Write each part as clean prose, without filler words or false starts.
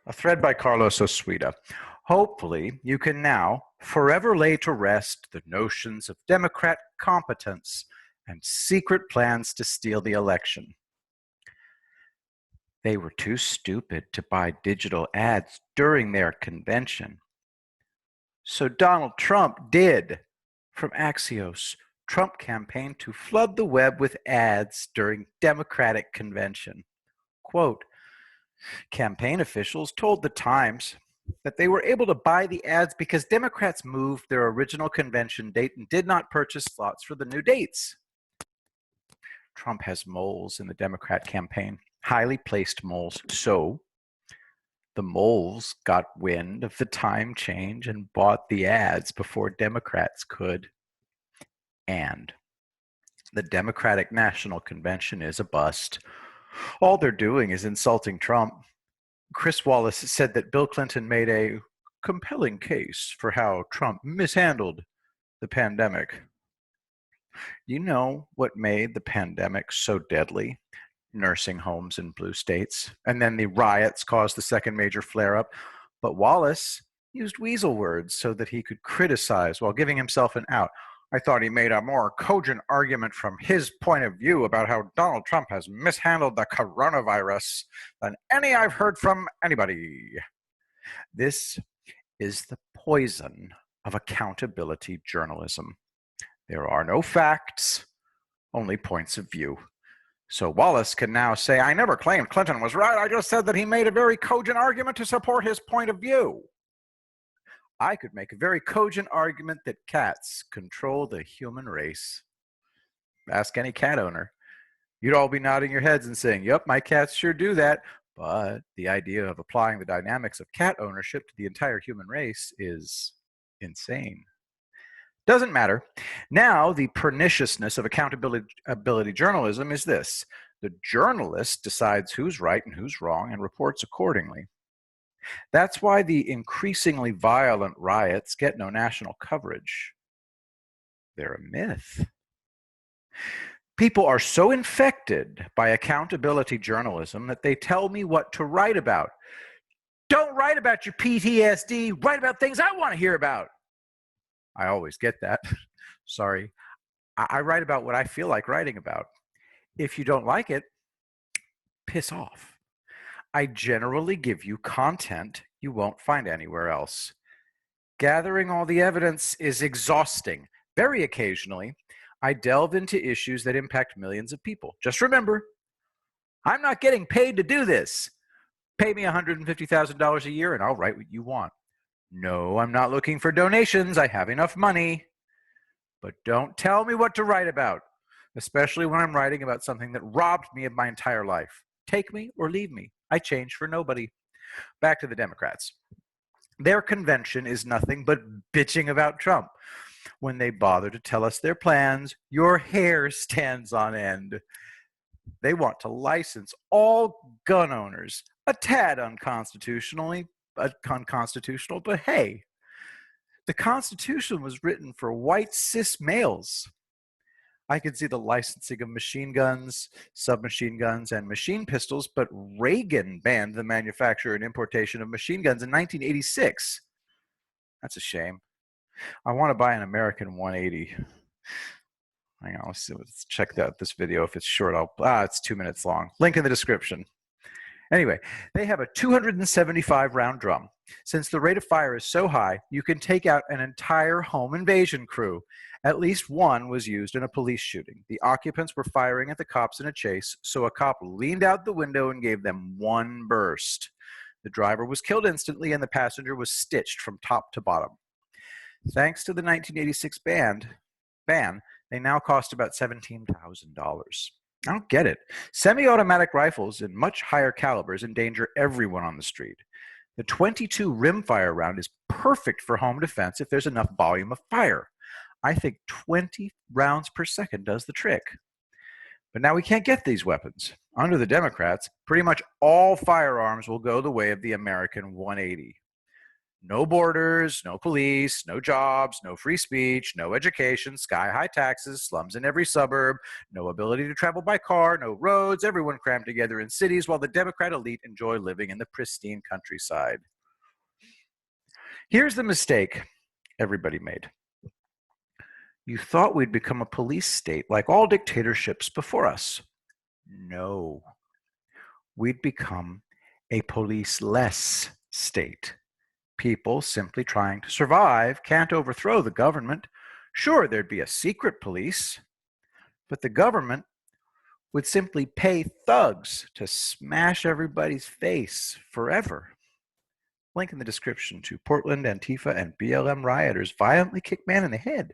A thread by Carlos Osuita. Hopefully, you can now forever lay to rest the notions of Democrat competence and secret plans to steal the election. They were too stupid to buy digital ads during their convention. So Donald Trump did. From Axios, Trump campaigned to flood the web with ads during Democratic convention. Quote, campaign officials told the Times that they were able to buy the ads because Democrats moved their original convention date and did not purchase slots for the new dates. Trump has moles in the Democrat campaign, highly placed moles. So the moles got wind of the time change and bought the ads before Democrats could. And the Democratic National Convention is a bust. All they're doing is insulting Trump. Chris Wallace said that Bill Clinton made a compelling case for how Trump mishandled the pandemic. You know what made the pandemic so deadly? Nursing homes in blue states. And then the riots caused the second major flare-up. But Wallace used weasel words so that he could criticize while giving himself an out. I thought he made a more cogent argument from his point of view about how Donald Trump has mishandled the coronavirus than any I've heard from anybody. This is the poison of accountability journalism. There are no facts, only points of view. So Wallace can now say, I never claimed Clinton was right. I just said that he made a very cogent argument to support his point of view. I could make a very cogent argument that cats control the human race. Ask any cat owner. You'd all be nodding your heads and saying, yep, my cats sure do that. But the idea of applying the dynamics of cat ownership to the entire human race is insane. Doesn't matter. Now, the perniciousness of accountability journalism is this. The journalist decides who's right and who's wrong and reports accordingly. That's why the increasingly violent riots get no national coverage. They're a myth. People are so infected by accountability journalism that they tell me what to write about. Don't write about your PTSD, write about things I want to hear about. I always get that. Sorry. I write about what I feel like writing about. If you don't like it, piss off. I generally give you content you won't find anywhere else. Gathering all the evidence is exhausting. Very occasionally, I delve into issues that impact millions of people. Just remember, I'm not getting paid to do this. Pay me $150,000 a year and I'll write what you want. No, I'm not looking for donations. I have enough money. But don't tell me what to write about, especially when I'm writing about something that robbed me of my entire life. Take me or leave me. I change for nobody. Back to the Democrats. Their convention is nothing but bitching about Trump. When they bother to tell us their plans, your hair stands on end. They want to license all gun owners, a tad unconstitutional, but hey, the Constitution was written for white cis males. I could see the licensing of machine guns, submachine guns, and machine pistols, but Reagan banned the manufacture and importation of machine guns in 1986. That's a shame. I want to buy an American 180. Hang on, let's check out this video. If it's short, it's 2 minutes long. Link in the description. Anyway, they have a 275 round drum. Since the rate of fire is so high, you can take out an entire home invasion crew. At least one was used in a police shooting. The occupants were firing at the cops in a chase, so a cop leaned out the window and gave them one burst. The driver was killed instantly and the passenger was stitched from top to bottom. Thanks to the 1986 ban, they now cost about $17,000. I don't get it. Semi-automatic rifles in much higher calibers endanger everyone on the street. The .22 rimfire round is perfect for home defense if there's enough volume of fire. I think 20 rounds per second does the trick. But now we can't get these weapons. Under the Democrats, pretty much all firearms will go the way of the American 180. No borders, no police, no jobs, no free speech, no education, sky-high taxes, slums in every suburb, no ability to travel by car, no roads, everyone crammed together in cities while the Democrat elite enjoy living in the pristine countryside. Here's the mistake everybody made. You thought we'd become a police state like all dictatorships before us. No. We'd become a police-less state. People simply trying to survive can't overthrow the government. Sure, there'd be a secret police, but the government would simply pay thugs to smash everybody's face forever. Link in the description to Portland Antifa and BLM rioters violently kick man in the head.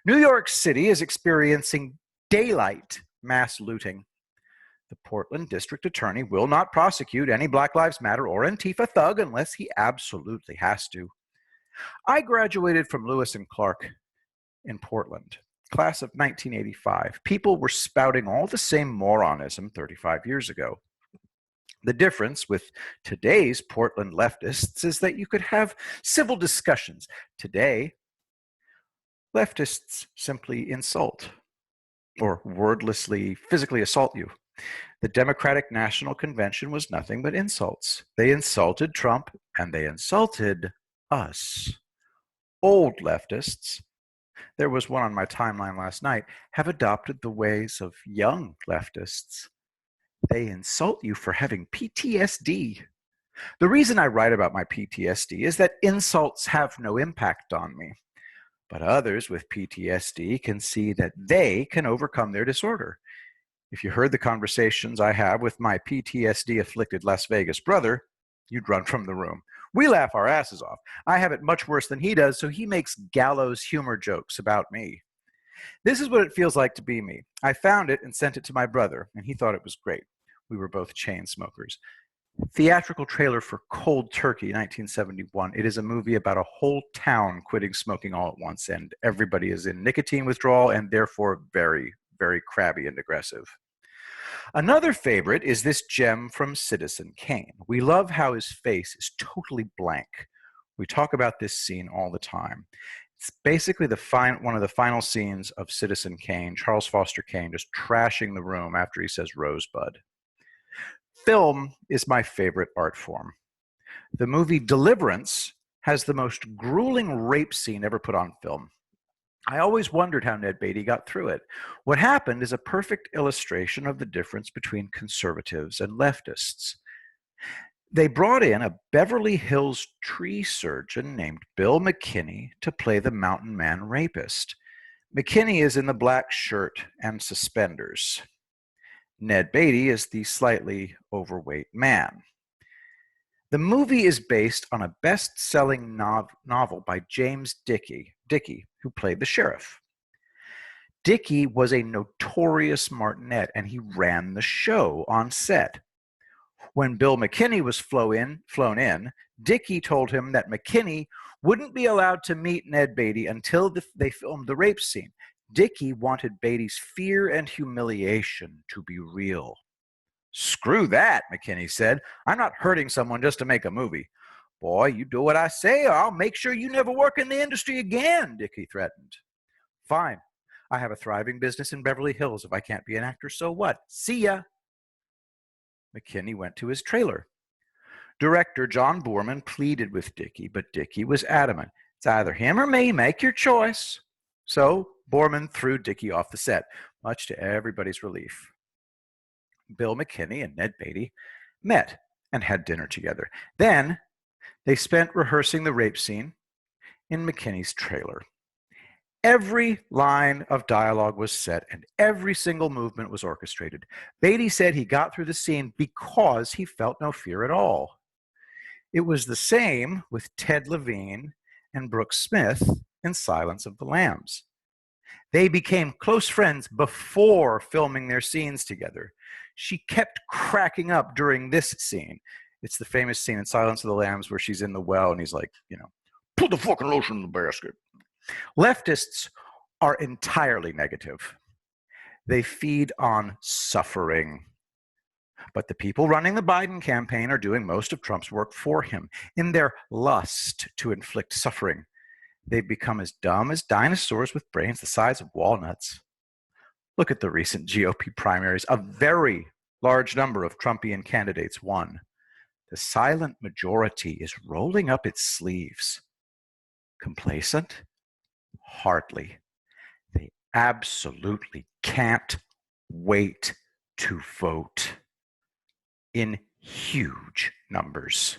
New York City is experiencing daylight mass looting. The Portland District Attorney will not prosecute any Black Lives Matter or Antifa thug unless he absolutely has to. I graduated from Lewis and Clark in Portland, class of 1985. People were spouting all the same moronism 35 years ago. The difference with today's Portland leftists is that you could have civil discussions. Today, leftists simply insult or wordlessly physically assault you. The Democratic National Convention was nothing but insults. They insulted Trump and they insulted us. Old leftists, there was one on my timeline last night, have adopted the ways of young leftists. They insult you for having PTSD. The reason I write about my PTSD is that insults have no impact on me. But others with PTSD can see that they can overcome their disorder. If you heard the conversations I have with my PTSD-afflicted Las Vegas brother, you'd run from the room. We laugh our asses off. I have it much worse than he does, so he makes gallows humor jokes about me. This is what it feels like to be me. I found it and sent it to my brother, and he thought it was great. We were both chain smokers. Theatrical trailer for Cold Turkey, 1971. It is a movie about a whole town quitting smoking all at once, and everybody is in nicotine withdrawal and therefore very, very crabby and aggressive. Another favorite is this gem from Citizen Kane. We love how his face is totally blank. We talk about this scene all the time. It's basically one of the final scenes of Citizen Kane, Charles Foster Kane, just trashing the room after he says Rosebud. Film is my favorite art form. The movie Deliverance has the most grueling rape scene ever put on film. I always wondered how Ned Beatty got through it. What happened is a perfect illustration of the difference between conservatives and leftists. They brought in a Beverly Hills tree surgeon named Bill McKinney to play the mountain man rapist. McKinney is in the black shirt and suspenders. Ned Beatty is the slightly overweight man. The movie is based on a best-selling novel by James Dickey, who played the sheriff. Dickey was a notorious martinet, and he ran the show on set. When Bill McKinney was flown in, Dickey told him that McKinney wouldn't be allowed to meet Ned Beatty until they filmed the rape scene. Dickey wanted Beatty's fear and humiliation to be real. "Screw that," McKinney said. "I'm not hurting someone just to make a movie." "Boy, you do what I say, or I'll make sure you never work in the industry again," Dickey threatened. "Fine. I have a thriving business in Beverly Hills. If I can't be an actor, so what? See ya." McKinney went to his trailer. Director John Boorman pleaded with Dickey, but Dickey was adamant. "It's either him or me. Make your choice." So Boorman threw Dickey off the set, much to everybody's relief. Bill McKinney and Ned Beatty met and had dinner together. Then they spent rehearsing the rape scene in McKinney's trailer. Every line of dialogue was set and every single movement was orchestrated. Beatty said he got through the scene because he felt no fear at all. It was the same with Ted Levine and Brooke Smith in Silence of the Lambs. They became close friends before filming their scenes together. She kept cracking up during this scene. It's the famous scene in Silence of the Lambs where she's in the well and he's like, put the fucking lotion in the basket. Leftists are entirely negative. They feed on suffering. But the people running the Biden campaign are doing most of Trump's work for him. In their lust to inflict suffering, they've become as dumb as dinosaurs with brains the size of walnuts. Look at the recent GOP primaries. A very large number of Trumpian candidates won. The silent majority is rolling up its sleeves. Complacent? Hardly. They absolutely can't wait to vote in huge numbers.